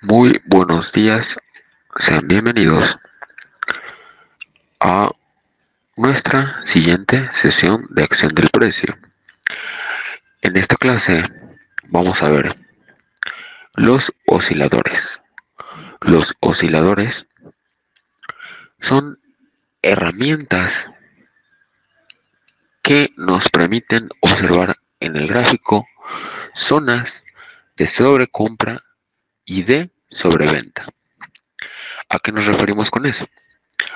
Muy buenos días, sean bienvenidos a nuestra siguiente sesión de acción del precio. En esta clase vamos a ver los osciladores. Los osciladores son herramientas que nos permiten observar en el gráfico zonas de sobrecompra y de sobreventa. ¿A qué nos referimos con eso?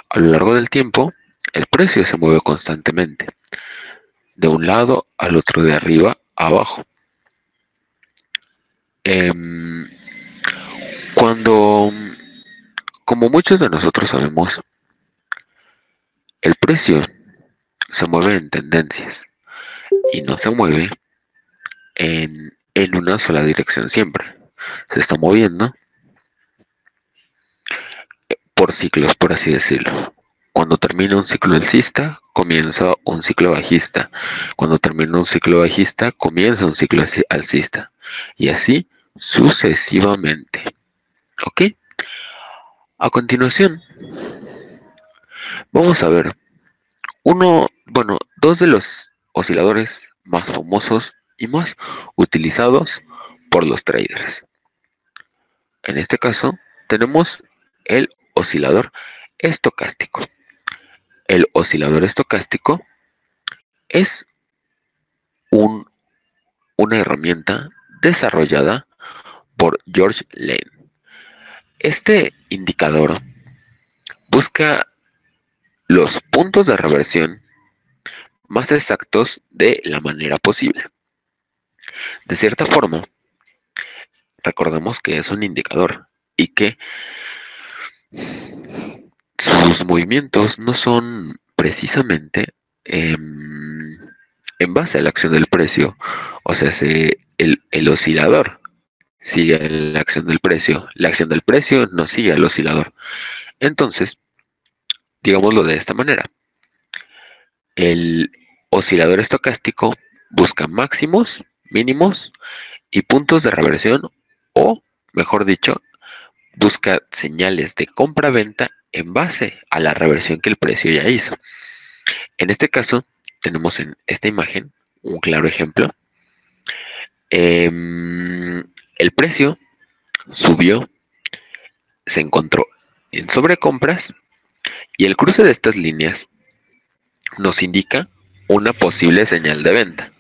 A lo largo del tiempo, el precio se mueve constantemente, de un lado al otro, de arriba a abajo. Cuando, como muchos de nosotros sabemos, el precio se mueve en tendencias y no se mueve en una sola dirección siempre. Se está moviendo por ciclos, por así decirlo. Cuando termina un ciclo alcista, comienza un ciclo bajista. Cuando termina un ciclo bajista, comienza un ciclo alcista. Y así sucesivamente. ¿Ok? A continuación, vamos a ver dos de los osciladores más famosos y más utilizados por los traders. En este caso, tenemos el oscilador estocástico. El oscilador estocástico es un, una herramienta desarrollada por George Lane. Este indicador busca los puntos de reversión más exactos de la manera posible. De cierta forma, recordemos que es un indicador y que sus movimientos no son precisamente en base a la acción del precio. O sea, el oscilador sigue la acción del precio. La acción del precio no sigue al oscilador. Entonces, digámoslo de esta manera. El oscilador estocástico busca máximos, mínimos y puntos de reversión, o, mejor dicho, busca señales de compra-venta en base a la reversión que el precio ya hizo. En este caso, tenemos en esta imagen un claro ejemplo. El precio subió, se encontró en sobrecompras y el cruce de estas líneas nos indica una posible señal de venta.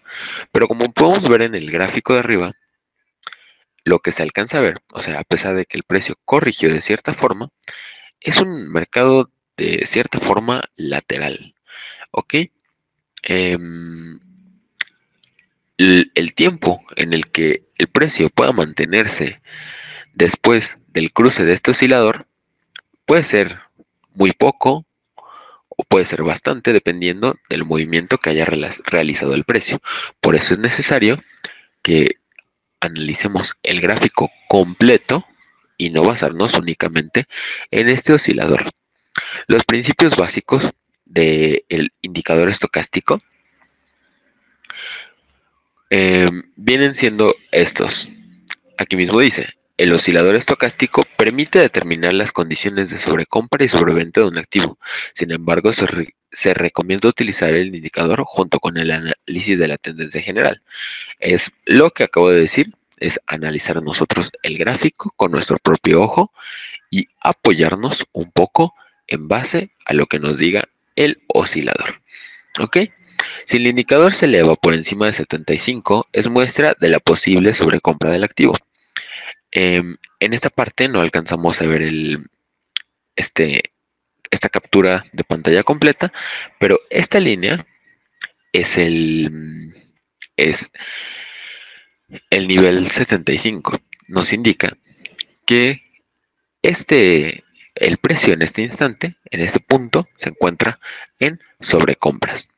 Pero como podemos ver en el gráfico de arriba, lo que se alcanza a ver, o sea, a pesar de que el precio corrigió de cierta forma, es un mercado de cierta forma lateral. ¿Ok? El tiempo en el que el precio pueda mantenerse después del cruce de este oscilador puede ser muy poco o puede ser bastante dependiendo del movimiento que haya realizado el precio. Por eso es necesario que analicemos el gráfico completo y no basarnos únicamente en este oscilador. Los principios básicos del indicador estocástico vienen siendo estos. Aquí mismo dice, el oscilador estocástico permite determinar las condiciones de sobrecompra y sobreventa de un activo. Sin embargo, se recomienda utilizar el indicador junto con el análisis de la tendencia general. Es lo que acabo de decir, es analizar nosotros el gráfico con nuestro propio ojo y apoyarnos un poco en base a lo que nos diga el oscilador. ¿Ok? Si el indicador se eleva por encima de 75, es muestra de la posible sobrecompra del activo. En esta parte no alcanzamos a ver esta captura de pantalla completa, pero esta línea es es el nivel 75. Nos indica que el precio en este instante, en este punto, se encuentra en sobrecompras.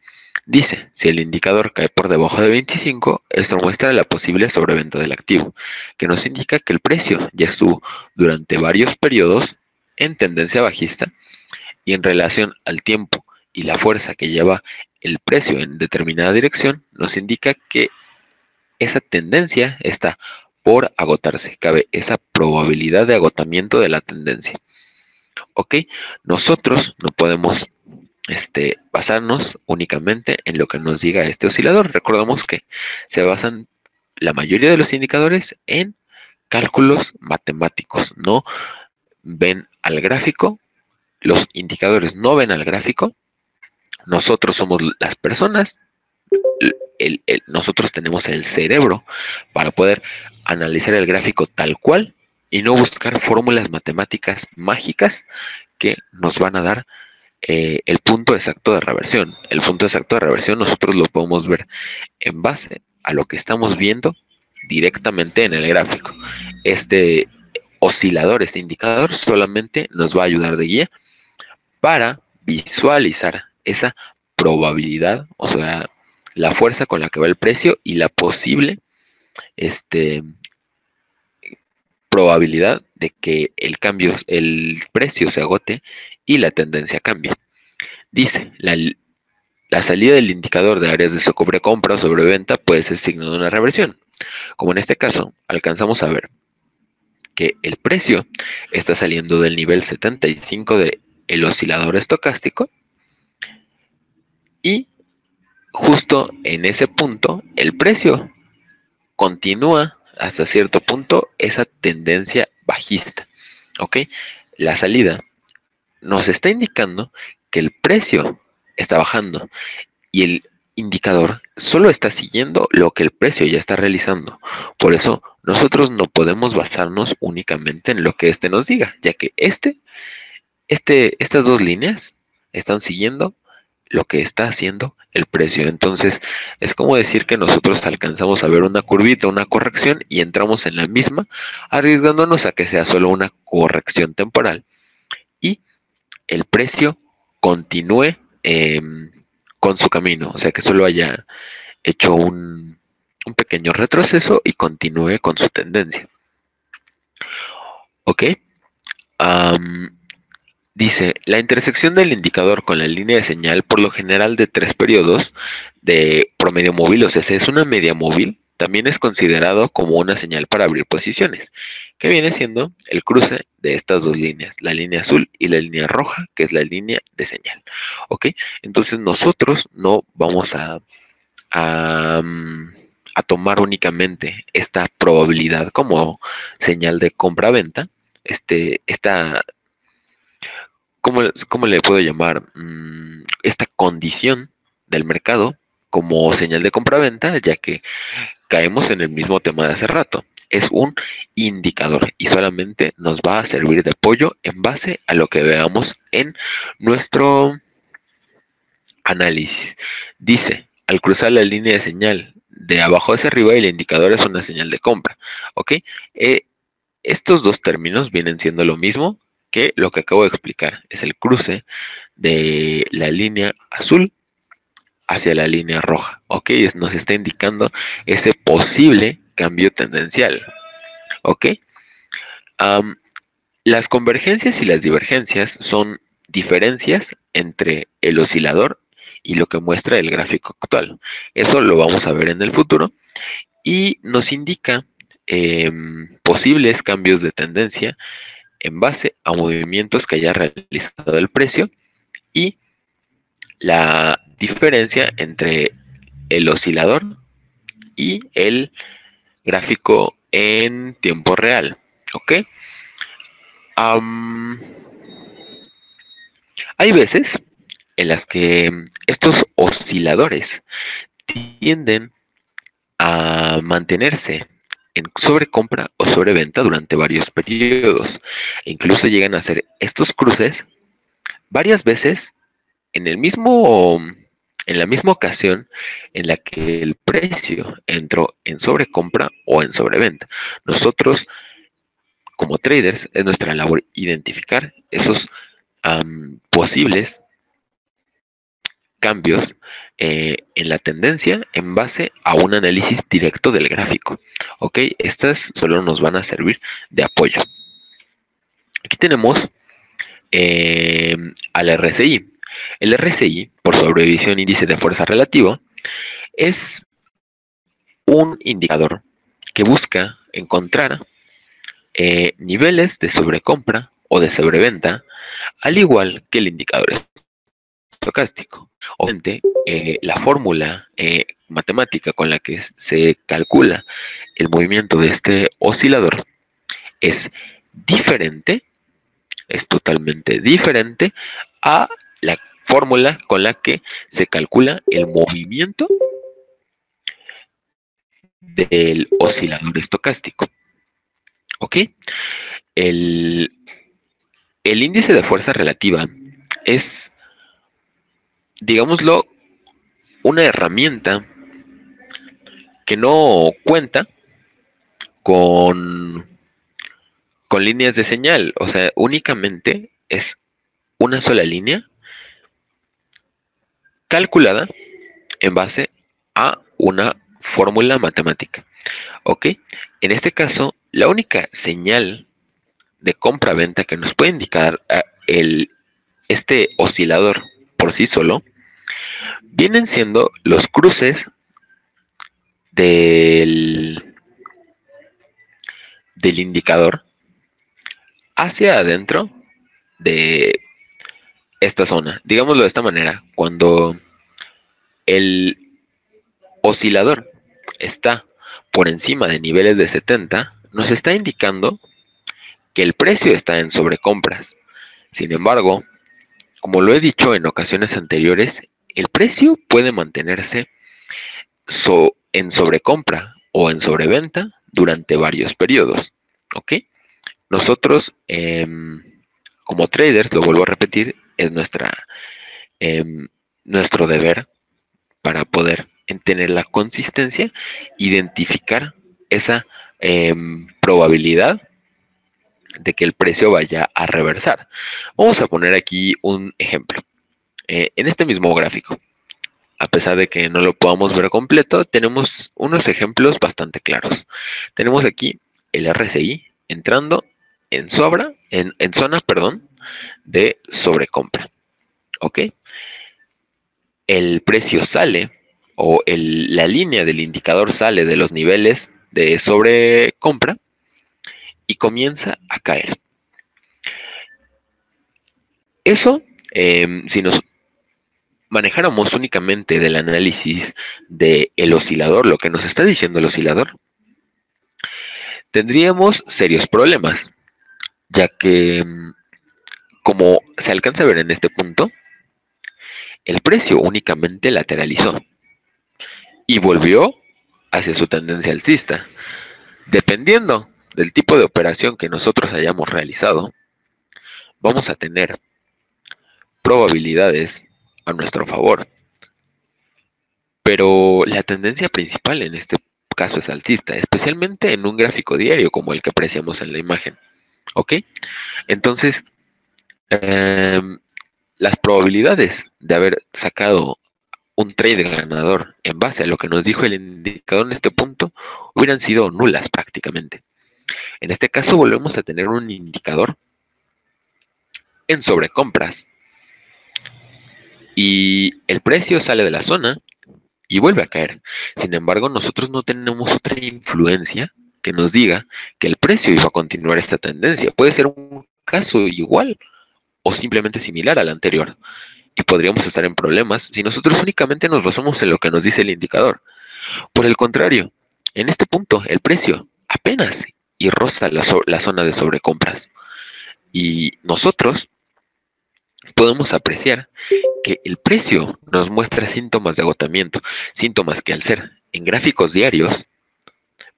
Dice, si el indicador cae por debajo de 25, esto muestra la posible sobreventa del activo, que nos indica que el precio ya estuvo durante varios periodos en tendencia bajista y en relación al tiempo y la fuerza que lleva el precio en determinada dirección, nos indica que esa tendencia está por agotarse. Cabe esa probabilidad de agotamiento de la tendencia. ¿Ok? Nosotros no podemos basarnos únicamente en lo que nos diga este oscilador. Recordemos que se basan la mayoría de los indicadores en cálculos matemáticos. No ven al gráfico, los indicadores no ven al gráfico. Nosotros somos las personas, nosotros tenemos el cerebro para poder analizar el gráfico tal cual y no buscar fórmulas matemáticas mágicas que nos van a dar el punto exacto de reversión. El punto exacto de reversión nosotros lo podemos ver en base a lo que estamos viendo directamente en el gráfico. Este oscilador, este indicador, solamente nos va a ayudar de guía para visualizar esa probabilidad, o sea, la fuerza con la que va el precio y la posible probabilidad de que el precio se agote y la tendencia cambie. Dice, la salida del indicador de áreas de sobrecompra o sobreventa puede ser signo de una reversión. Como en este caso, alcanzamos a ver que el precio está saliendo del nivel 75 del oscilador estocástico y justo en ese punto el precio continúa hasta cierto punto esa tendencia bajista. ¿Ok? La salida nos está indicando que el precio está bajando y el indicador solo está siguiendo lo que el precio ya está realizando. Por eso nosotros no podemos basarnos únicamente en lo que nos diga, ya que estas dos líneas están siguiendo lo que está haciendo el precio. Entonces es como decir que nosotros alcanzamos a ver una curvita, una corrección y entramos en la misma, arriesgándonos a que sea solo una corrección temporal y el precio continúe con su camino, o sea que solo haya hecho un pequeño retroceso y continúe con su tendencia. Ok. Dice, la intersección del indicador con la línea de señal, por lo general de 3 periodos de promedio móvil, o sea, si es una media móvil, también es considerado como una señal para abrir posiciones, que viene siendo el cruce de estas dos líneas, la línea azul y la línea roja, que es la línea de señal. ¿Ok? Entonces nosotros no vamos a tomar únicamente esta probabilidad como señal de compra-venta, ¿cómo le puedo llamar? Esta condición del mercado como señal de compra-venta, ya que caemos en el mismo tema de hace rato. Es un indicador y solamente nos va a servir de apoyo en base a lo que veamos en nuestro análisis. Dice, al cruzar la línea de señal de abajo hacia arriba, el indicador es una señal de compra. ¿Ok? Estos dos términos vienen siendo lo mismo que lo que acabo de explicar. Es el cruce de la línea azul hacia la línea roja. ¿Ok? Nos está indicando ese posible cambio tendencial. ¿Ok? Las convergencias y las divergencias son diferencias entre el oscilador y lo que muestra el gráfico actual. Eso lo vamos a ver en el futuro y nos indica posibles cambios de tendencia en base a movimientos que haya realizado el precio y la diferencia entre el oscilador y el gráfico en tiempo real. ¿Ok? Hay veces en las que estos osciladores tienden a mantenerse en sobrecompra o sobreventa durante varios periodos. E incluso llegan a hacer estos cruces varias veces en la misma ocasión en la que el precio entró en sobrecompra o en sobreventa. Nosotros, como traders, es nuestra labor identificar esos posibles cambios en la tendencia en base a un análisis directo del gráfico. Ok, estas solo nos van a servir de apoyo. Aquí tenemos al RSI. El RSI, por su abreviación índice de fuerza relativo, es un indicador que busca encontrar niveles de sobrecompra o de sobreventa, al igual que el indicador estocástico. Obviamente, la fórmula matemática con la que se calcula el movimiento de este oscilador es diferente, es totalmente diferente a la fórmula con la que se calcula el movimiento del oscilador estocástico. ¿Ok? El índice de fuerza relativa es, digámoslo, una herramienta que no cuenta con líneas de señal, o sea, únicamente es una sola línea calculada en base a una fórmula matemática. ¿Ok? En este caso, la única señal de compra-venta que nos puede indicar este oscilador por sí solo vienen siendo los cruces del indicador hacia adentro de esta zona. Digámoslo de esta manera, cuando el oscilador está por encima de niveles de 70, nos está indicando que el precio está en sobrecompras. Sin embargo, como lo he dicho en ocasiones anteriores, el precio puede mantenerse en sobrecompra o en sobreventa durante varios periodos. ¿Ok? Nosotros, como traders, lo vuelvo a repetir, es nuestro deber para poder tener la consistencia, identificar esa probabilidad de que el precio vaya a reversar. Vamos a poner aquí un ejemplo. En este mismo gráfico, a pesar de que no lo podamos ver completo, tenemos unos ejemplos bastante claros. Tenemos aquí el RSI entrando en zona de sobrecompra. ¿Ok? El precio sale, o la línea del indicador sale de los niveles de sobrecompra y comienza a caer. Eso, si nos manejáramos únicamente del análisis del oscilador, lo que nos está diciendo el oscilador, tendríamos serios problemas, ya que, como se alcanza a ver en este punto, el precio únicamente lateralizó y volvió hacia su tendencia alcista. Dependiendo del tipo de operación que nosotros hayamos realizado, vamos a tener probabilidades a nuestro favor. Pero la tendencia principal en este caso es alcista, especialmente en un gráfico diario como el que apreciamos en la imagen. ¿Ok? Entonces, las probabilidades de haber sacado un trade ganador en base a lo que nos dijo el indicador en este punto hubieran sido nulas prácticamente. En este caso volvemos a tener un indicador en sobrecompras y el precio sale de la zona y vuelve a caer. Sin embargo, nosotros no tenemos otra influencia que nos diga que el precio iba a continuar esta tendencia. Puede ser un caso igual o simplemente similar al anterior y podríamos estar en problemas si nosotros únicamente nos basamos en lo que nos dice el indicador. Por el contrario, en este punto el precio apenas y roza la zona de sobrecompras y nosotros podemos apreciar que el precio nos muestra síntomas de agotamiento, síntomas que al ser en gráficos diarios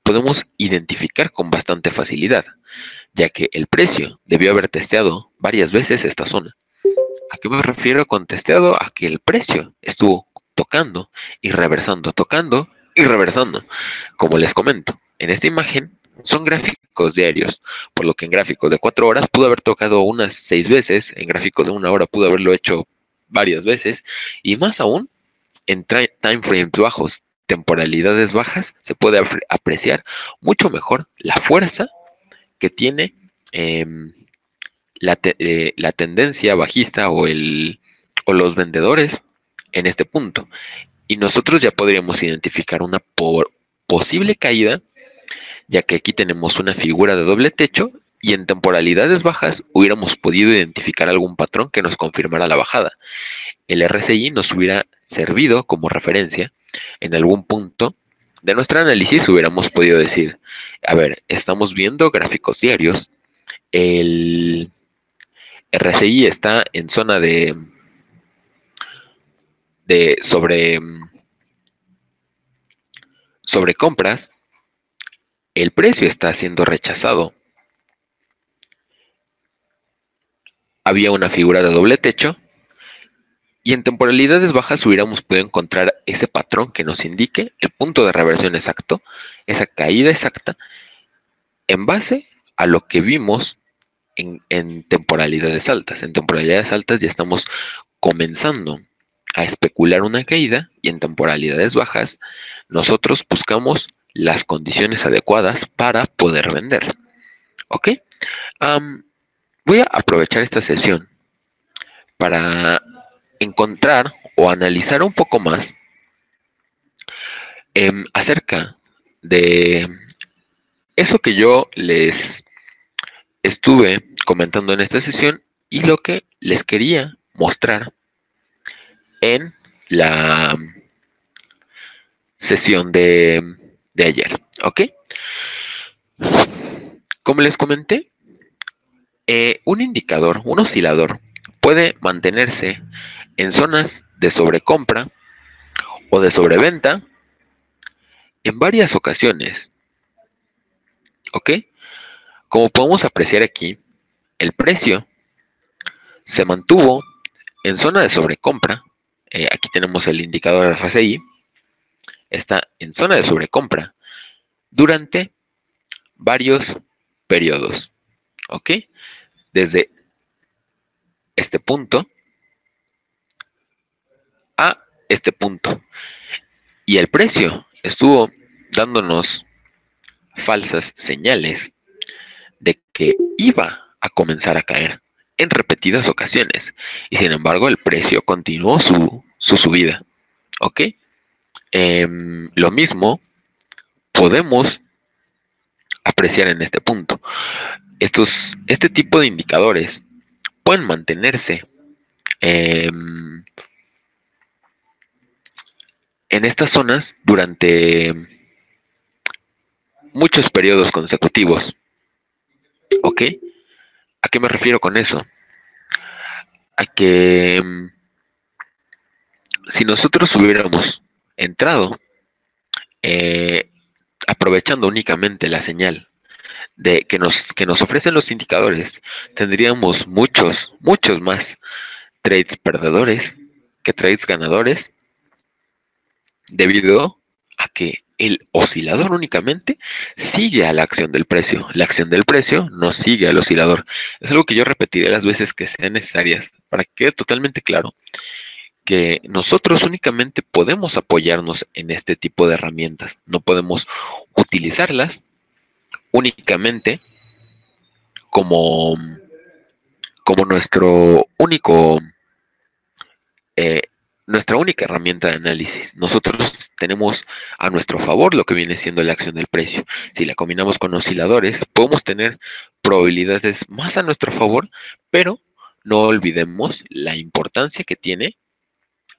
podemos identificar con bastante facilidad, ya que el precio debió haber testeado varias veces esta zona. ¿A qué me refiero con testeado? A que el precio estuvo tocando y reversando, tocando y reversando. Como les comento, en esta imagen son gráficos diarios, por lo que en gráficos de 4 horas pudo haber tocado unas 6 veces, en gráficos de 1 hora pudo haberlo hecho varias veces, y más aún en time frames bajos, temporalidades bajas, se puede apreciar mucho mejor la fuerza que tiene la tendencia bajista o los vendedores en este punto. Y nosotros ya podríamos identificar una posible caída ya que aquí tenemos una figura de doble techo y en temporalidades bajas hubiéramos podido identificar algún patrón que nos confirmara la bajada. El RSI nos hubiera servido como referencia. En algún punto de nuestro análisis hubiéramos podido decir, a ver, estamos viendo gráficos diarios, el RSI está en zona de sobre compras, el precio está siendo rechazado. Había una figura de doble techo y en temporalidades bajas hubiéramos podido encontrar ese patrón que nos indique el punto de reversión exacto, esa caída exacta, en base a lo que vimos en temporalidades altas. En temporalidades altas ya estamos comenzando a especular una caída y en temporalidades bajas nosotros buscamos las condiciones adecuadas para poder vender. ¿Ok? Voy a aprovechar esta sesión para encontrar o analizar un poco más acerca de eso que yo les estuve comentando en esta sesión y lo que les quería mostrar en la sesión de ayer. ¿Ok? Como les comenté, un indicador, un oscilador, puede mantenerse en zonas de sobrecompra o de sobreventa en varias ocasiones. ¿Ok? Como podemos apreciar aquí, el precio se mantuvo en zona de sobrecompra. Aquí tenemos el indicador RSI. Está en zona de sobrecompra durante varios periodos. ¿Ok? Desde este punto a este punto. Y el precio estuvo dándonos falsas señales de que iba a comenzar a caer en repetidas ocasiones. Y sin embargo el precio continuó su subida. ¿Ok? Lo mismo podemos apreciar en este punto. Este tipo de indicadores pueden mantenerse en estas zonas durante muchos periodos consecutivos. ¿Ok? ¿A qué me refiero con eso? A que si nosotros hubiéramos entrado aprovechando únicamente la señal de que nos ofrecen los indicadores, tendríamos muchos más trades perdedores que trades ganadores, debido a que el oscilador únicamente sigue a la acción del precio. La acción del precio no sigue al oscilador. Es algo que yo repetiré las veces que sean necesarias para que quede totalmente claro que nosotros únicamente podemos apoyarnos en este tipo de herramientas. No podemos utilizarlas únicamente como nuestro único nuestra única herramienta de análisis. Nosotros tenemos a nuestro favor lo que viene siendo la acción del precio. Si la combinamos con osciladores, podemos tener probabilidades más a nuestro favor, pero no olvidemos la importancia que tiene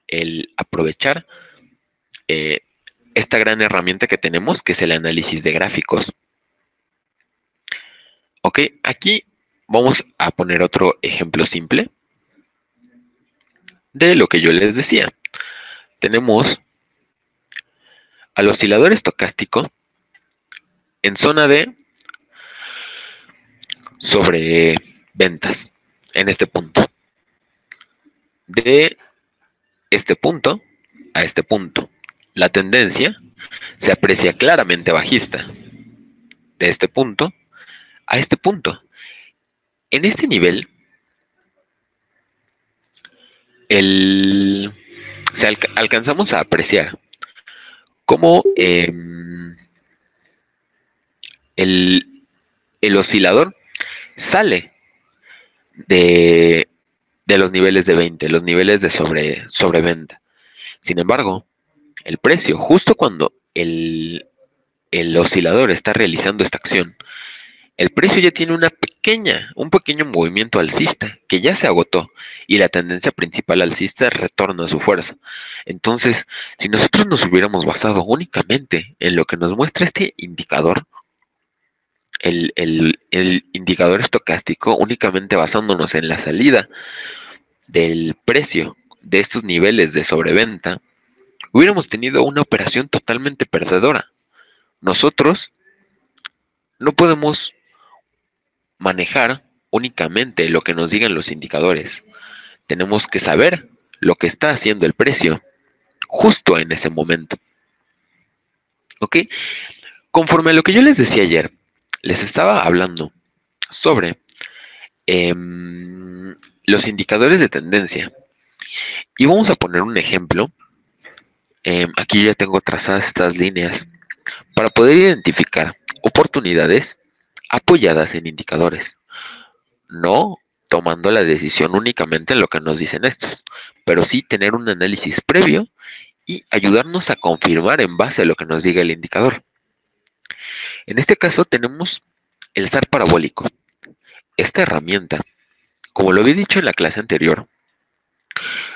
el aprovechar esta gran herramienta que tenemos, que es el análisis de gráficos. Ok, aquí vamos a poner otro ejemplo simple de lo que yo les decía. Tenemos al oscilador estocástico en zona de sobreventas en este punto. De este punto a este punto, la tendencia se aprecia claramente bajista. De este punto a este punto. En este nivel, alcanzamos a apreciar cómo el oscilador sale de los niveles de 20, los niveles de sobreventa. Sin embargo, el precio, justo cuando el el oscilador está realizando esta acción, el precio ya tiene un pequeño movimiento alcista que ya se agotó y la tendencia principal alcista retorna a su fuerza. Entonces, si nosotros nos hubiéramos basado únicamente en lo que nos muestra este indicador, el indicador estocástico, únicamente basándonos en la salida del precio de estos niveles de sobreventa, hubiéramos tenido una operación totalmente perdedora. Nosotros no podemos manejar únicamente lo que nos digan los indicadores. Tenemos que saber lo que está haciendo el precio justo en ese momento. ¿Ok? Conforme a lo que yo les decía ayer, les estaba hablando sobre los indicadores de tendencia. Y vamos a poner un ejemplo. Aquí ya tengo trazadas estas líneas para poder identificar oportunidades apoyadas en indicadores. No tomando la decisión únicamente en lo que nos dicen estos, pero sí tener un análisis previo y ayudarnos a confirmar en base a lo que nos diga el indicador. En este caso tenemos el SAR parabólico. Esta herramienta, como lo había dicho en la clase anterior,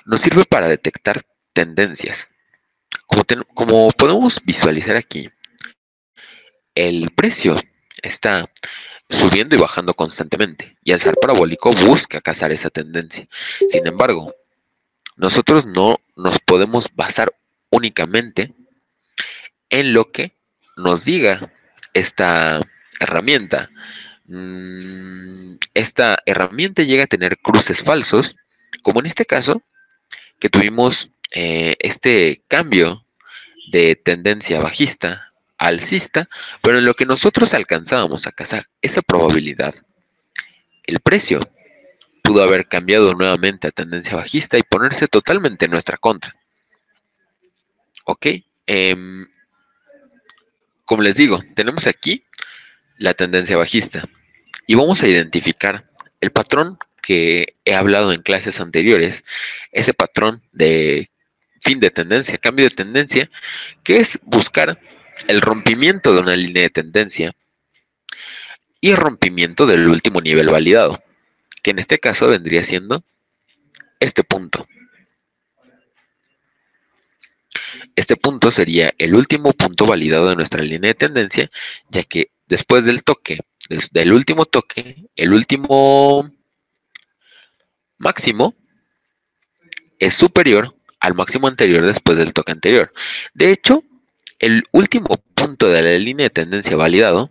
nos sirve para detectar tendencias. Como podemos visualizar aquí, el precio está subiendo y bajando constantemente, y el SAR parabólico busca cazar esa tendencia. Sin embargo, nosotros no nos podemos basar únicamente en lo que nos diga esta herramienta. Esta herramienta llega a tener cruces falsos, como en este caso, que tuvimos este cambio de tendencia bajista alcista, pero en lo que nosotros alcanzábamos a cazar esa probabilidad, el precio pudo haber cambiado nuevamente a tendencia bajista y ponerse totalmente en nuestra contra. ¿Ok? Como les digo, tenemos aquí la tendencia bajista y vamos a identificar el patrón que he hablado en clases anteriores, ese patrón de fin de tendencia, cambio de tendencia, que es buscar el rompimiento de una línea de tendencia y el rompimiento del último nivel validado, que en este caso vendría siendo este punto. Este punto sería el último punto validado de nuestra línea de tendencia, ya que después del toque, desde el último toque, el último máximo es superior al máximo anterior después del toque anterior. De hecho, el último punto de la línea de tendencia validado,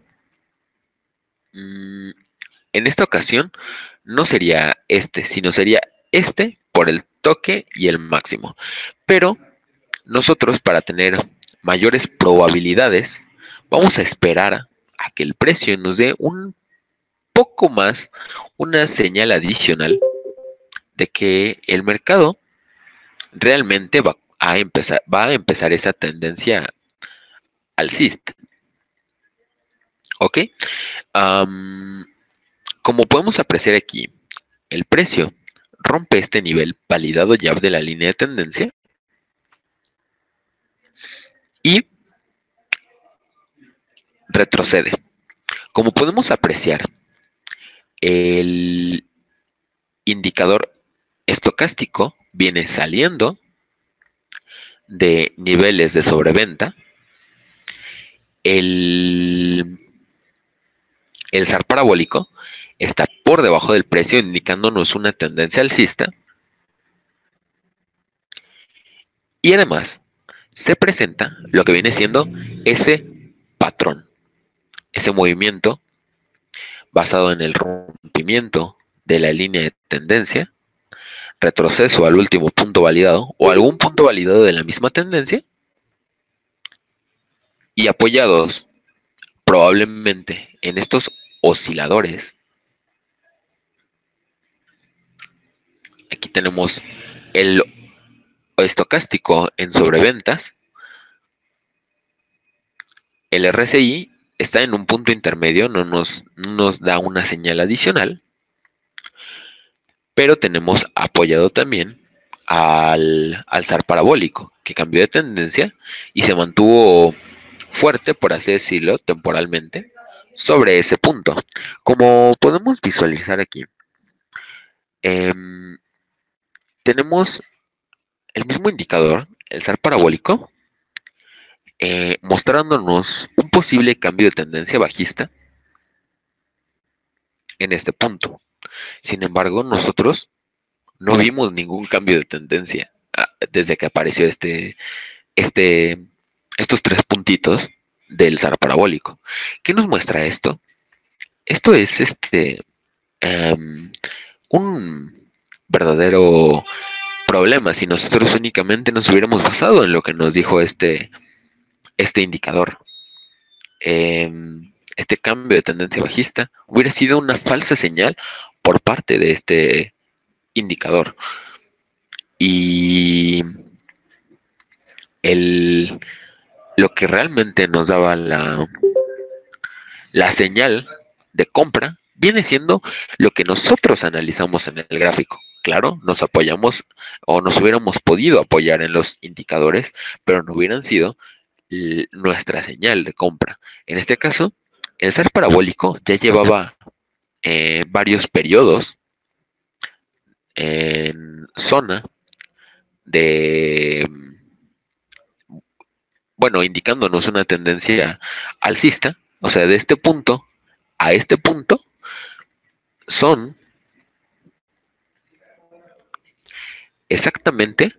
en esta ocasión, no sería este, sino sería este por el toque y el máximo. Pero nosotros, para tener mayores probabilidades, vamos a esperar a que el precio nos dé un poco más, una señal adicional de que el mercado realmente va a empezar esa tendencia alcista. ¿Ok? Como podemos apreciar aquí, el precio rompe este nivel validado ya de la línea de tendencia y retrocede. Como podemos apreciar, el indicador estocástico viene saliendo de niveles de sobreventa. El SAR parabólico está por debajo del precio, indicándonos una tendencia alcista. Y además, se presenta lo que viene siendo ese patrón, ese movimiento basado en el rompimiento de la línea de tendencia, retroceso al último punto validado o algún punto validado de la misma tendencia y apoyados probablemente en estos osciladores. Aquí tenemos el estocástico en sobreventas. El RSI está en un punto intermedio, no nos da una señal adicional, pero tenemos apoyado también al SAR parabólico, que cambió de tendencia y se mantuvo fuerte, por así decirlo, temporalmente, sobre ese punto. Como podemos visualizar aquí, em, tenemos el mismo indicador, el SAR parabólico, mostrándonos un posible cambio de tendencia bajista en este punto. Sin embargo, nosotros no vimos ningún cambio de tendencia desde que apareció este, estos tres puntitos del SAR parabólico. ¿Qué nos muestra esto? Esto es un verdadero problema si nosotros únicamente nos hubiéramos basado en lo que nos dijo este indicador. Este cambio de tendencia bajista hubiera sido una falsa señal por parte de este indicador. Y lo que realmente nos daba la señal de compra viene siendo lo que nosotros analizamos en el gráfico. Claro, nos apoyamos o nos hubiéramos podido apoyar en los indicadores, pero no hubieran sido nuestra señal de compra. En este caso, el SAR parabólico ya llevaba varios periodos en zona de, bueno, indicándonos una tendencia alcista, o sea, de este punto a este punto son exactamente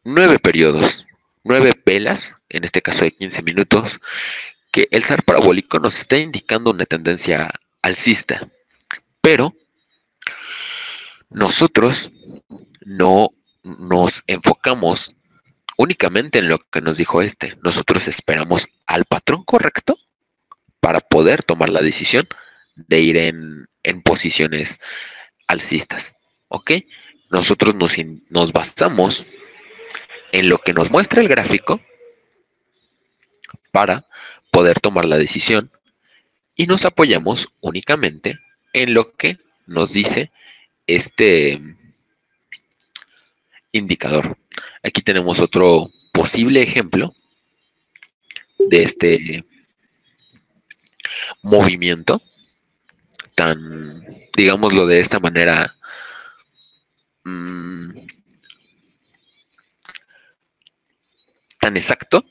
9 periodos, 9 velas, en este caso de 15 minutos, que el SAR parabólico nos está indicando una tendencia alcista, pero nosotros no nos enfocamos únicamente en lo que nos dijo nosotros esperamos al patrón correcto para poder tomar la decisión de ir en posiciones alcistas, ¿ok? Nosotros nos basamos en lo que nos muestra el gráfico para poder tomar la decisión y nos apoyamos únicamente en lo que nos dice este indicador. Aquí tenemos otro posible ejemplo de este movimiento tan, digámoslo de esta manera, tan exacto.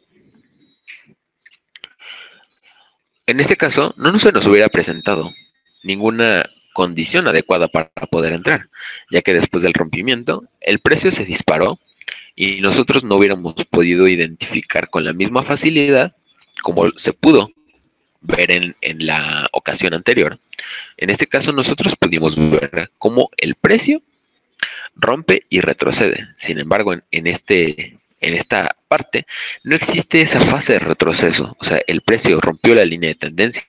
En este caso, no se nos hubiera presentado ninguna condición adecuada para poder entrar, ya que después del rompimiento, el precio se disparó y nosotros no hubiéramos podido identificar con la misma facilidad como se pudo ver en la ocasión anterior. En este caso, nosotros pudimos ver cómo el precio rompe y retrocede. Sin embargo, en esta parte no existe esa fase de retroceso. O sea, el precio rompió la línea de tendencia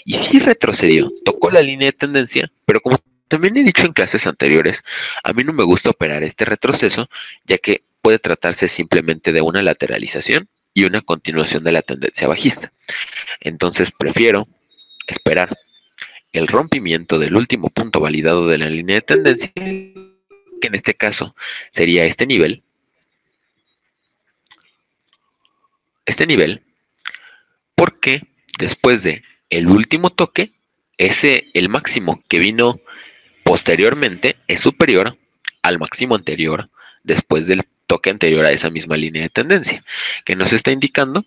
y sí retrocedió, tocó la línea de tendencia, pero como también he dicho en clases anteriores, a mí no me gusta operar este retroceso, ya que puede tratarse simplemente de una lateralización y una continuación de la tendencia bajista. Entonces prefiero esperar el rompimiento del último punto validado de la línea de tendencia, que en este caso sería este nivel, porque después de el último toque, el máximo que vino posteriormente es superior al máximo anterior después del toque anterior a esa misma línea de tendencia, que nos está indicando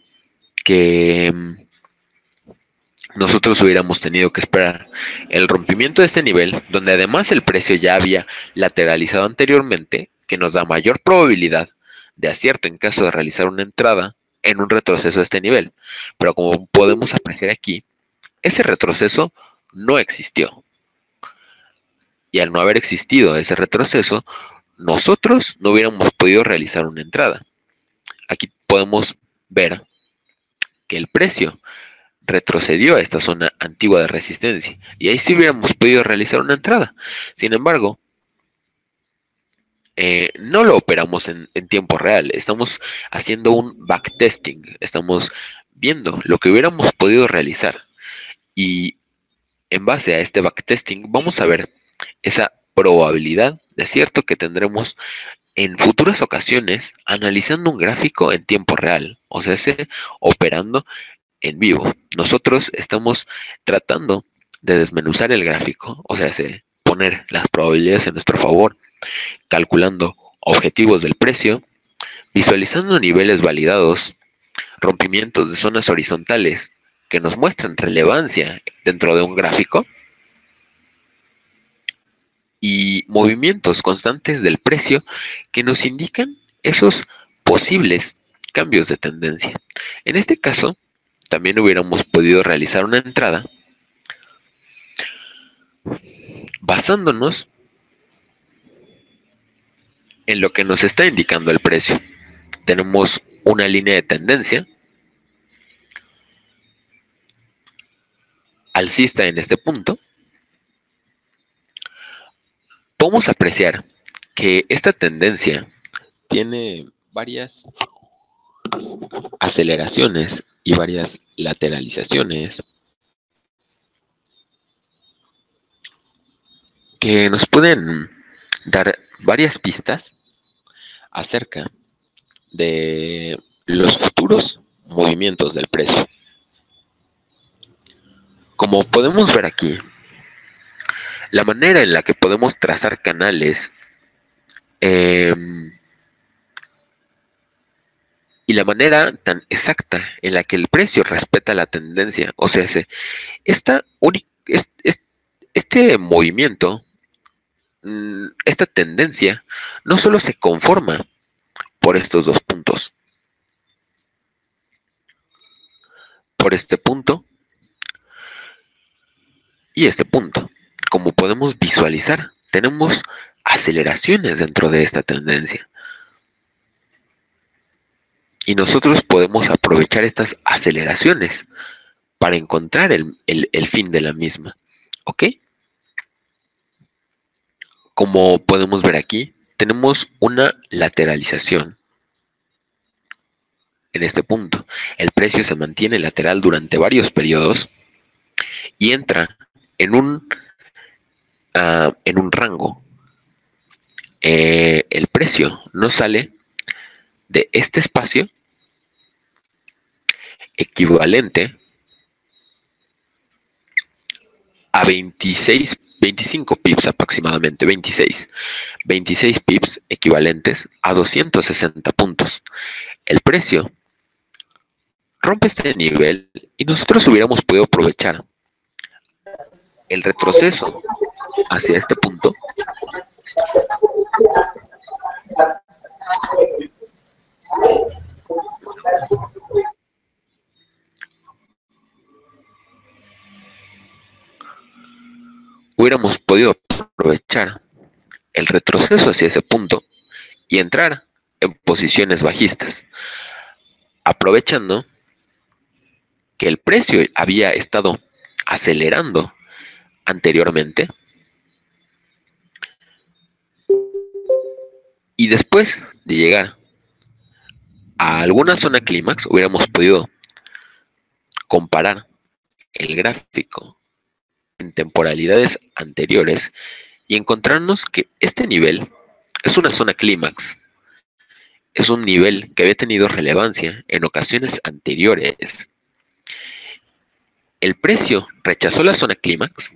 que nosotros hubiéramos tenido que esperar el rompimiento de este nivel, donde además el precio ya había lateralizado anteriormente, que nos da mayor probabilidad de acierto en caso de realizar una entrada en un retroceso de este nivel. Pero como podemos apreciar aquí, ese retroceso no existió. Y al no haber existido ese retroceso, nosotros no hubiéramos podido realizar una entrada. Aquí podemos ver que el precio retrocedió a esta zona antigua de resistencia y ahí sí hubiéramos podido realizar una entrada. Sin embargo, no lo operamos en tiempo real, estamos haciendo un backtesting, estamos viendo lo que hubiéramos podido realizar y en base a este backtesting vamos a ver esa probabilidad de acierto que tendremos en futuras ocasiones analizando un gráfico en tiempo real, o sea, operando en vivo. Nosotros estamos tratando de desmenuzar el gráfico, o sea, poner las probabilidades en nuestro favor, calculando objetivos del precio, visualizando niveles validados, rompimientos de zonas horizontales que nos muestran relevancia dentro de un gráfico y movimientos constantes del precio que nos indican esos posibles cambios de tendencia. En este caso, también hubiéramos podido realizar una entrada basándonos en lo que nos está indicando el precio. Tenemos una línea de tendencia alcista en este punto. Podemos apreciar que esta tendencia tiene varias aceleraciones y varias lateralizaciones que nos pueden dar varias pistas acerca de los futuros movimientos del precio. Como podemos ver aquí, la manera en la que podemos trazar canales y la manera tan exacta en la que el precio respeta la tendencia, o sea, este movimiento, esta tendencia, no solo se conforma por estos dos puntos, por este punto y este punto. Como podemos visualizar, tenemos aceleraciones dentro de esta tendencia. Y nosotros podemos aprovechar estas aceleraciones para encontrar el fin de la misma. ¿Ok? Como podemos ver aquí, tenemos una lateralización. En este punto, el precio se mantiene lateral durante varios periodos y entra en un rango. El precio no sale de este espacio equivalente a 25 pips aproximadamente, 26 pips equivalentes a 260 puntos. El precio rompe este nivel y nosotros hubiéramos podido aprovechar el retroceso hacia este punto hubiéramos podido aprovechar el retroceso hacia ese punto y entrar en posiciones bajistas, aprovechando que el precio había estado acelerando anteriormente y después de llegar a alguna zona clímax hubiéramos podido comparar el gráfico en temporalidades anteriores y encontrarnos que este nivel es una zona clímax, es un nivel que había tenido relevancia en ocasiones anteriores. El precio rechazó la zona clímax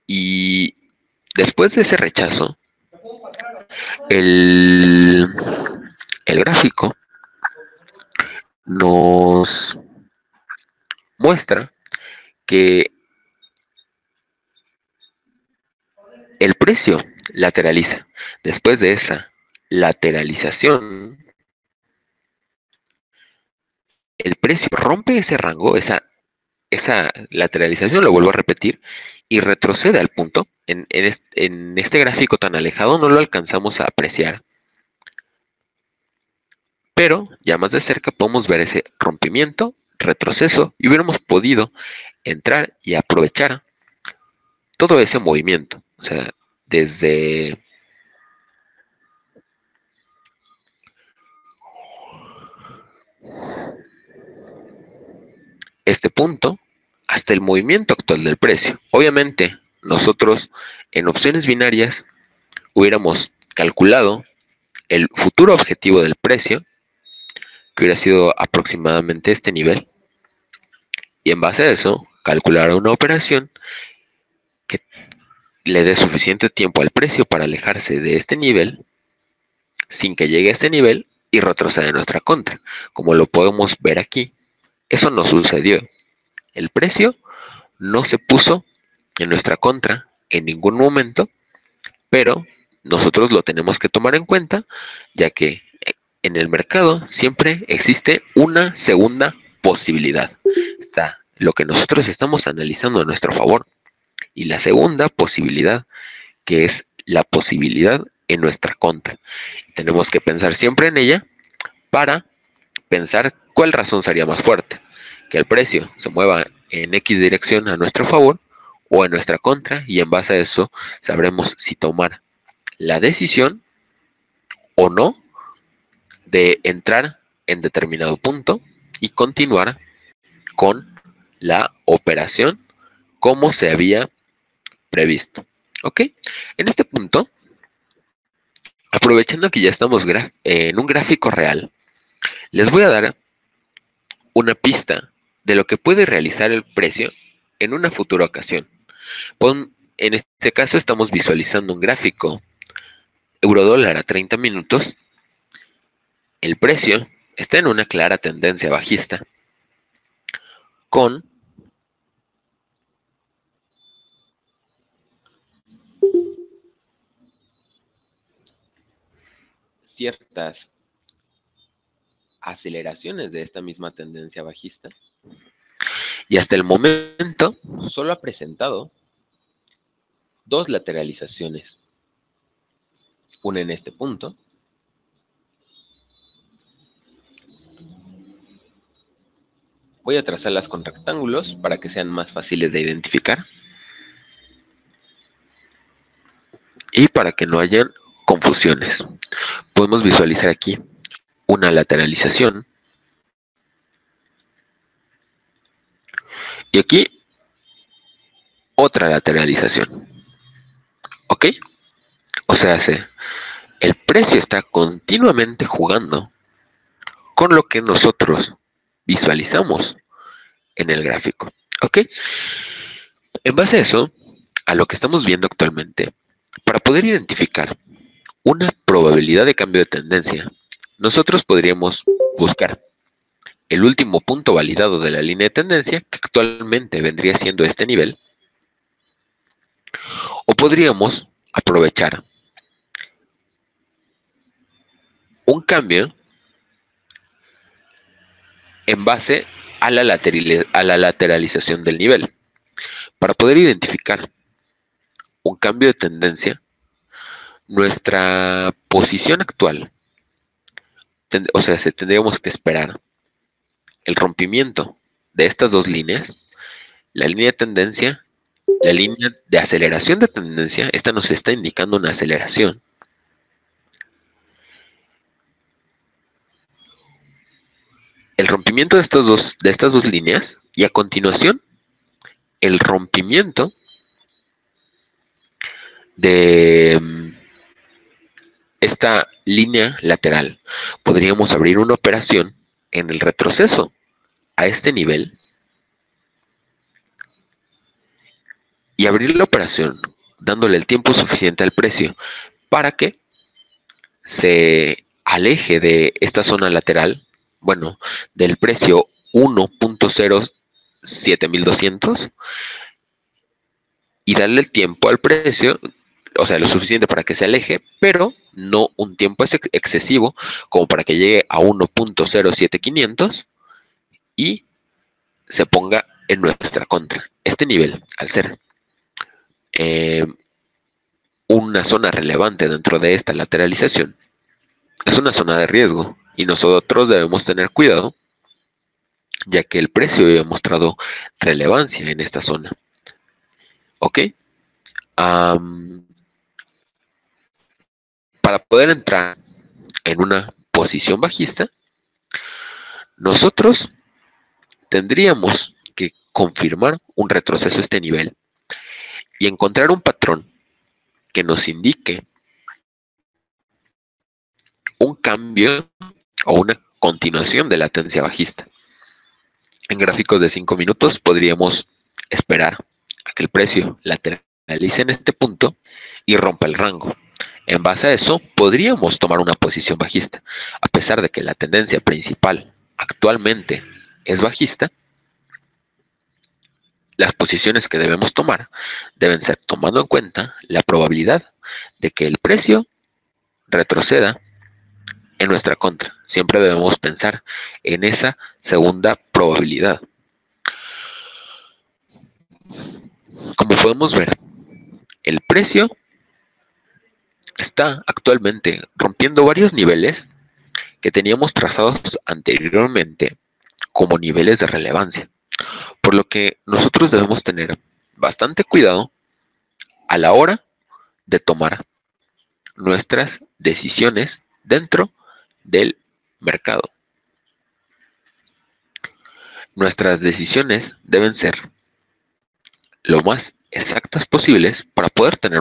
y después de ese rechazo, el gráfico nos muestra que el precio lateraliza. Después de esa lateralización, el precio rompe ese rango, esa lateralización, lo vuelvo a repetir, y retrocede al punto. En este gráfico tan alejado no lo alcanzamos a apreciar, pero ya más de cerca podemos ver ese rompimiento, retroceso, y hubiéramos podido entrar y aprovechar todo ese movimiento. O sea, desde este punto hasta el movimiento actual del precio. Obviamente nosotros en opciones binarias hubiéramos calculado el futuro objetivo del precio, que hubiera sido aproximadamente este nivel, y en base a eso calcular una operación que le dé suficiente tiempo al precio para alejarse de este nivel sin que llegue a este nivel y retroceda en nuestra contra. Como lo podemos ver aquí, eso no sucedió. El precio no se puso en nuestra contra en ningún momento, pero nosotros lo tenemos que tomar en cuenta, ya que en el mercado siempre existe una segunda posibilidad. Está lo que nosotros estamos analizando a nuestro favor y la segunda posibilidad, que es la posibilidad en nuestra contra. Tenemos que pensar siempre en ella para pensar cuál razón sería más fuerte, que el precio se mueva en X dirección a nuestro favor o en nuestra contra, y en base a eso sabremos si tomar la decisión o no de entrar en determinado punto y continuar con la operación como se había previsto. ¿Ok? En este punto, aprovechando que ya estamos en un gráfico real, les voy a dar una pista de lo que puede realizar el precio en una futura ocasión. En este caso estamos visualizando un gráfico eurodólar a 30 minutos. El precio está en una clara tendencia bajista con ciertas aceleraciones de esta misma tendencia bajista, y hasta el momento solo ha presentado dos lateralizaciones, una en este punto voy a trazarlas con rectángulos para que sean más fáciles de identificar y para que no hayan confusiones. Podemos visualizar aquí una lateralización y aquí otra lateralización. ¿Ok? O sea, el precio está continuamente jugando con lo que nosotros visualizamos en el gráfico. ¿Ok? En base a eso, a lo que estamos viendo actualmente, para poder identificar una probabilidad de cambio de tendencia, nosotros podríamos buscar el último punto validado de la línea de tendencia, que actualmente vendría siendo este nivel, o podríamos aprovechar un cambio en base a la lateralización del nivel. Para poder identificar un cambio de tendencia, nuestra posición actual, o sea, tendríamos que esperar el rompimiento de estas dos líneas, la línea de tendencia, la línea de aceleración de tendencia. Esta nos está indicando una aceleración. El rompimiento de estas dos líneas, y a continuación el rompimiento de esta línea lateral. Podríamos abrir una operación en el retroceso a este nivel y abrir la operación dándole el tiempo suficiente al precio para que se aleje de esta zona lateral, bueno, del precio 1.07200, y darle el tiempo al precio, o sea, lo suficiente para que se aleje, pero no un tiempo excesivo como para que llegue a 1.07500 y se ponga en nuestra contra. Este nivel, al ser una zona relevante dentro de esta lateralización, es una zona de riesgo y nosotros debemos tener cuidado, ya que el precio había mostrado relevancia en esta zona. ¿Ok? Para poder entrar en una posición bajista, nosotros tendríamos que confirmar un retroceso a este nivel y encontrar un patrón que nos indique un cambio o una continuación de la tendencia bajista. En gráficos de 5 minutos podríamos esperar a que el precio lateralice en este punto y rompa el rango. En base a eso, podríamos tomar una posición bajista. A pesar de que la tendencia principal actualmente es bajista, las posiciones que debemos tomar deben ser tomando en cuenta la probabilidad de que el precio retroceda en nuestra contra. Siempre debemos pensar en esa segunda probabilidad. Como podemos ver, el precio está actualmente rompiendo varios niveles que teníamos trazados anteriormente como niveles de relevancia, por lo que nosotros debemos tener bastante cuidado a la hora de tomar nuestras decisiones dentro del mercado. Nuestras decisiones deben ser lo más exactas posibles para poder tener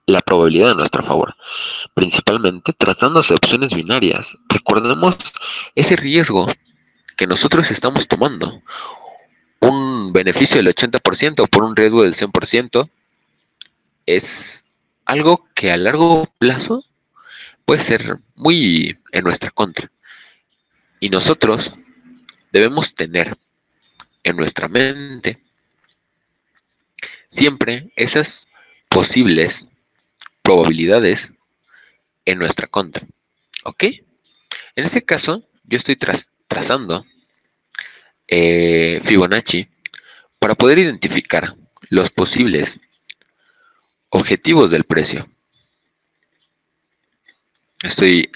la probabilidad a nuestro favor, principalmente tratándose de opciones binarias. Recordemos ese riesgo que nosotros estamos tomando. Un beneficio del 80% por un riesgo del 100% es algo que a largo plazo puede ser muy en nuestra contra. Y nosotros debemos tener en nuestra mente siempre esas posibles probabilidades en nuestra contra. ¿Ok? En este caso, yo estoy trazando Fibonacci para poder identificar los posibles objetivos del precio. Estoy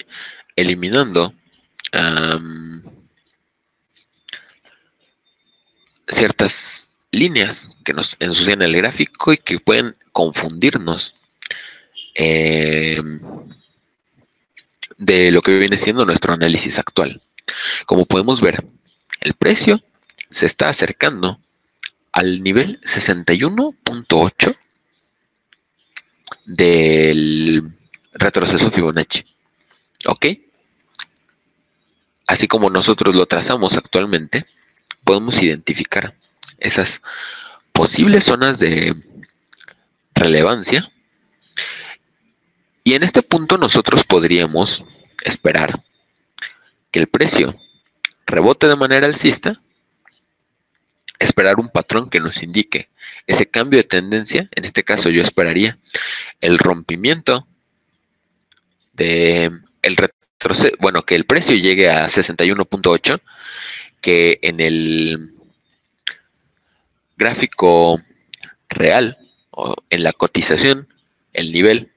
eliminando ciertas líneas que nos ensucian el gráfico y que pueden confundirnos de lo que viene siendo nuestro análisis actual. Como podemos ver, el precio se está acercando al nivel 61.8 del retroceso Fibonacci. ¿Ok? Así como nosotros lo trazamos actualmente, podemos identificar esas posibles zonas de relevancia. Y en este punto nosotros podríamos esperar que el precio rebote de manera alcista, esperar un patrón que nos indique ese cambio de tendencia. En este caso yo esperaría el rompimiento de el retroceso, bueno, que el precio llegue a 61.8, que en el gráfico real o en la cotización el nivel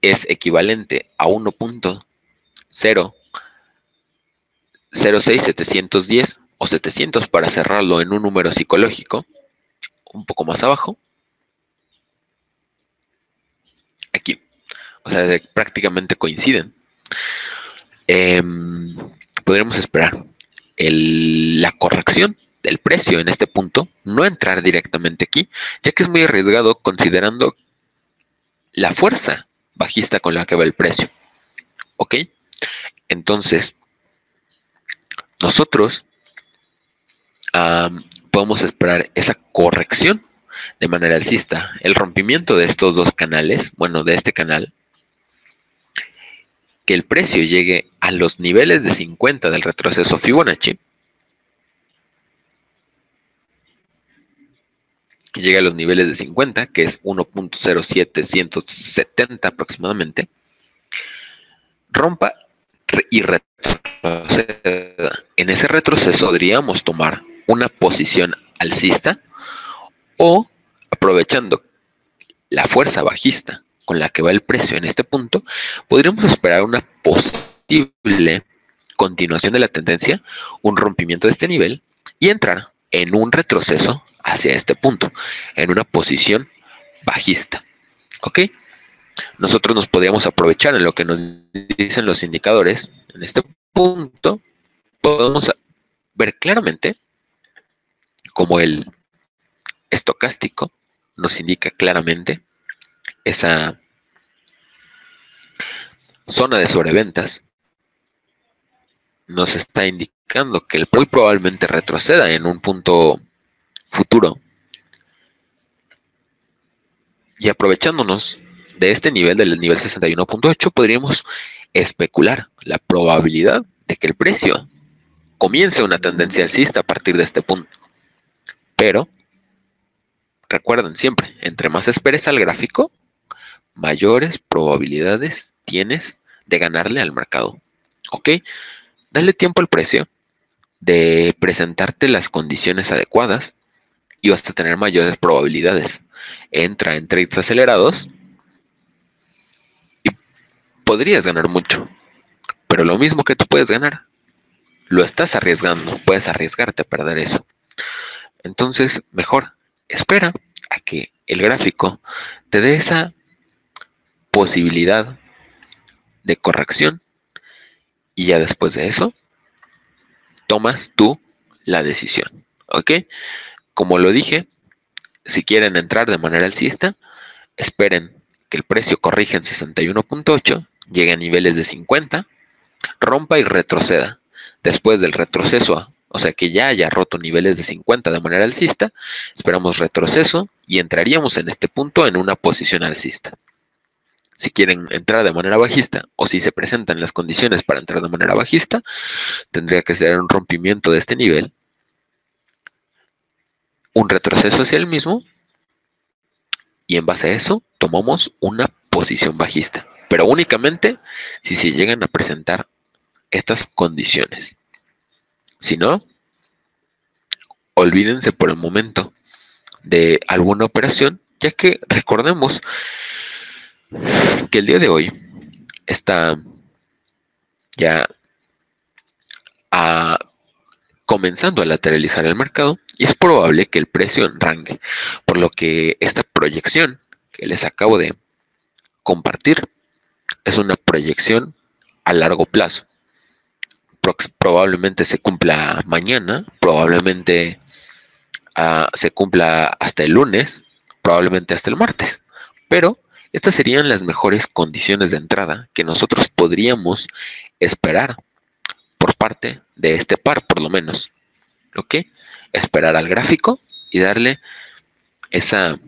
es equivalente a 1.006710 o 700 para cerrarlo en un número psicológico un poco más abajo. Aquí, o sea, prácticamente coinciden. Podremos esperar la corrección del precio en este punto, no entrar directamente aquí, ya que es muy arriesgado considerando la fuerza bajista con la que va el precio. ¿Ok? Entonces, nosotros podemos esperar esa corrección de manera alcista, el rompimiento de estos dos canales, bueno, de este canal, que el precio llegue a los niveles de 50 del retroceso Fibonacci, que llegue a los niveles de 50, que es 1.07170 aproximadamente, rompa y retroceda. En ese retroceso podríamos tomar una posición alcista o, aprovechando la fuerza bajista con la que va el precio en este punto, podríamos esperar una posible continuación de la tendencia, un rompimiento de este nivel y entrar en un retroceso hacia este punto, en una posición bajista. ¿Ok? Nosotros nos podríamos aprovechar en lo que nos dicen los indicadores. En este punto podemos ver claramente como el estocástico nos indica claramente esa zona de sobreventas, nos está indicando que el muy probablemente retroceda en un punto futuro. Y aprovechándonos de este nivel, del nivel 61.8, podríamos especular la probabilidad de que el precio comience una tendencia alcista a partir de este punto. Pero, recuerden siempre, entre más esperes al gráfico, mayores probabilidades tienes de ganarle al mercado. ¿Ok? Dale tiempo al precio de presentarte las condiciones adecuadas y vas a tener mayores probabilidades. Entra en trades acelerados y podrías ganar mucho, pero lo mismo que tú puedes ganar, lo estás arriesgando, puedes arriesgarte a perder eso. Entonces, mejor espera a que el gráfico te dé esa posibilidad de corrección y ya después de eso tomas tú la decisión, ¿ok? Como lo dije, si quieren entrar de manera alcista, esperen que el precio corrija en 61.8, llegue a niveles de 50, rompa y retroceda. Después del retroceso, o sea que ya haya roto niveles de 50 de manera alcista, esperamos retroceso y entraríamos en este punto en una posición alcista. Si quieren entrar de manera bajista o si se presentan las condiciones para entrar de manera bajista, tendría que ser un rompimiento de este nivel, un retroceso hacia el mismo y en base a eso tomamos una posición bajista, pero únicamente si se llegan a presentar estas condiciones. Si no, olvídense por el momento de alguna operación, ya que recordemos que el día de hoy está ya comenzando a lateralizar el mercado y es probable que el precio enrangue, por lo que esta proyección que les acabo de compartir es una proyección a largo plazo. Probablemente se cumpla mañana, probablemente se cumpla hasta el lunes, probablemente hasta el martes, pero estas serían las mejores condiciones de entrada que nosotros podríamos esperar por parte de este par, por lo menos. ¿Ok? Esperar al gráfico y darle esa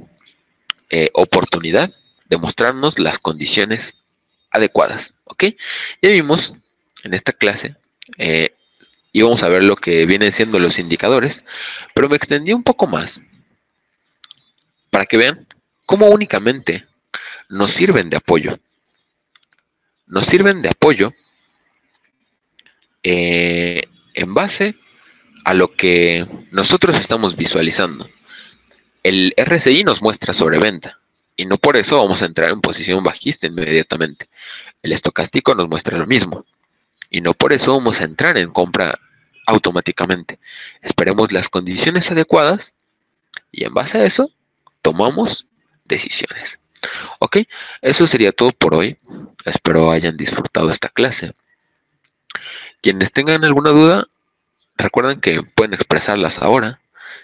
oportunidad de mostrarnos las condiciones adecuadas. ¿Ok? Ya vimos en esta clase y vamos a ver lo que vienen siendo los indicadores, pero me extendí un poco más para que vean cómo únicamente nos sirven de apoyo. Nos sirven de apoyo en base a lo que nosotros estamos visualizando. El RSI nos muestra sobreventa y no por eso vamos a entrar en posición bajista inmediatamente. El estocástico nos muestra lo mismo y no por eso vamos a entrar en compra automáticamente. Esperemos las condiciones adecuadas y en base a eso tomamos decisiones. Ok, eso sería todo por hoy. Espero hayan disfrutado esta clase. Quienes tengan alguna duda, recuerden que pueden expresarlas ahora.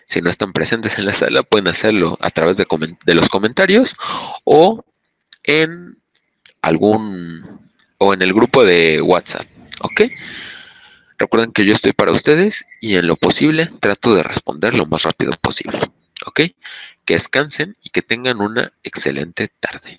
Si no están presentes en la sala, pueden hacerlo a través de los comentarios o en en el grupo de WhatsApp. ¿Ok? Recuerden que yo estoy para ustedes y en lo posible trato de responder lo más rápido posible. ¿Ok? Que descansen y que tengan una excelente tarde.